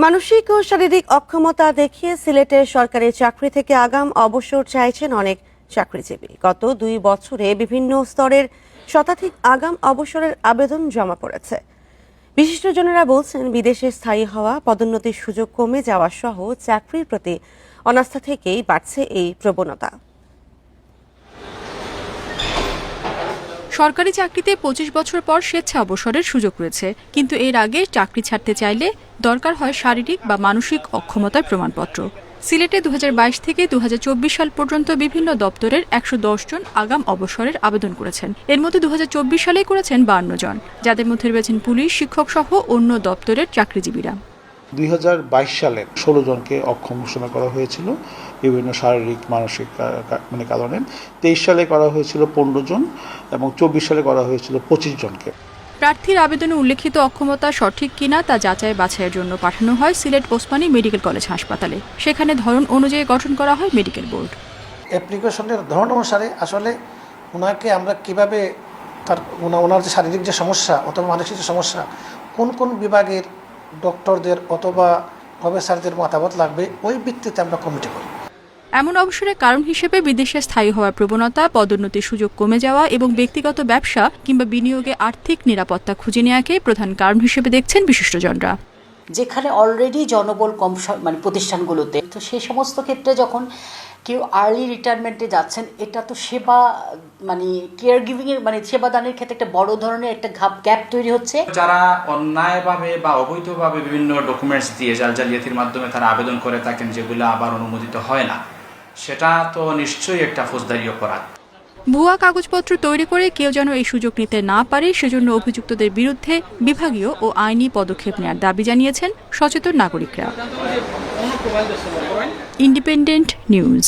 মানসিক ও শারীরিক অক্ষমতা দেখিয়ে সিলেটের সরকারি চাকরি থেকে আগাম অবসর চাইছেন অনেক চাকরিজীবী। গত 2 বছরে বিভিন্ন স্তরের শতাধিক আগাম অবসরের আবেদন জমা পড়েছে। বিশিষ্টজনেরা বলছেন, বিদেশে স্থায়ী হওয়া, পদোন্নতির সুযোগ কমে যাওয়া সহ চাকরির প্রতি অনাস্থা থেকেই বাড়ছে এই প্রবণতা। সরকারি চাকরিতে 25 বছর পর স্বেচ্ছা অবসরের সুযোগ রয়েছে, কিন্তু এর আগে চাকরি ছাড়তে চাইলে দরকার হয় শারীরিক বা মানসিক অক্ষমতার প্রমাণপত্র। সিলেটে 2022 থেকে 2024 সাল পর্যন্ত বিভিন্ন দপ্তরের 110 জন আগাম অবসরের আবেদন করেছেন। এর মধ্যে 2024 সালেই করেছেন 52 জন, যাদের মধ্যে রয়েছেন পুলিশ, শিক্ষক সহ অন্য দপ্তরের চাকরিজীবীরা। 2022 সালে 16 জনকে অক্ষম ঘোষণা করা হয়েছিল বিভিন্ন শারীরিক মানসিক কারণে। 23 সালে করা হয়েছিল 15 জন এবং 24 সালে করা হয়েছিল 25 জনকে। প্রার্থীর আবেদনে উল্লেখিত অক্ষমতা সঠিক কিনা তা যাচাই বাছাইয়ের জন্য পাঠানো হয় সিলেট ওসমানী মেডিকেল কলেজ হাসপাতালে। সেখানে ধরন অনুযায়ী গঠন করা হয় মেডিকেল বোর্ড। অ্যাপ্লিকেশনের ধরন অনুসারে আসলে ওনাকে আমরা কিভাবে ওনার যে শারীরিক যে সমস্যা অথবা মানসিক যে সমস্যা, কোন কোন বিভাগের ডক্টরদের অথবা প্রফেসরদের মতামত লাগবে, ওই ভিত্তিতে আমরা কমিটি করি। এমন অবসরের কারণ হিসেবে বিদেশে স্থায়ী হওয়ার প্রবণতা, পদোন্নতির সুযোগ কমে যাওয়া এবং ব্যক্তিগত ব্যবসা কিংবা বিনিয়োগে আর্থিক নিরাপত্তা খুঁজে নেওয়াকে প্রধান কারণ হিসেবে দেখছেন বিশিষ্টজনরা। যেখানে অলরেডি জনবল কম প্রতিষ্ঠানগুলোতে, তো সেই সমস্ত ক্ষেত্রে যখন কেউ আর্লি রিটায়ারমেন্টে যাচ্ছেন, এটা তো সেবা কেয়ার গিভিং এর সেবাদানের ক্ষেত্রে একটা বড় ধরনের একটা গ্যাপ তৈরি হচ্ছে। যারা অন্যায়ভাবে বা অবৈধভাবে বিভিন্ন ডকুমেন্টস দিয়ে জালিয়াতির মাধ্যমে তারা আবেদন করে থাকেন, যেগুলো আবার অনুমোদিত হয় না, সেটা তো নিশ্চয়ই একটা ফৌজদারি অপরাধ। ভুয়া কাগজপত্র তৈরি করে কেউ যেন এই সুযোগ নিতে না পারে, সেজন্য অভিযুক্তদের বিরুদ্ধে বিভাগীয় ও আইনি পদক্ষেপ নেওয়ার দাবি জানিয়েছেন সচেতন নাগরিকরা। Independent news.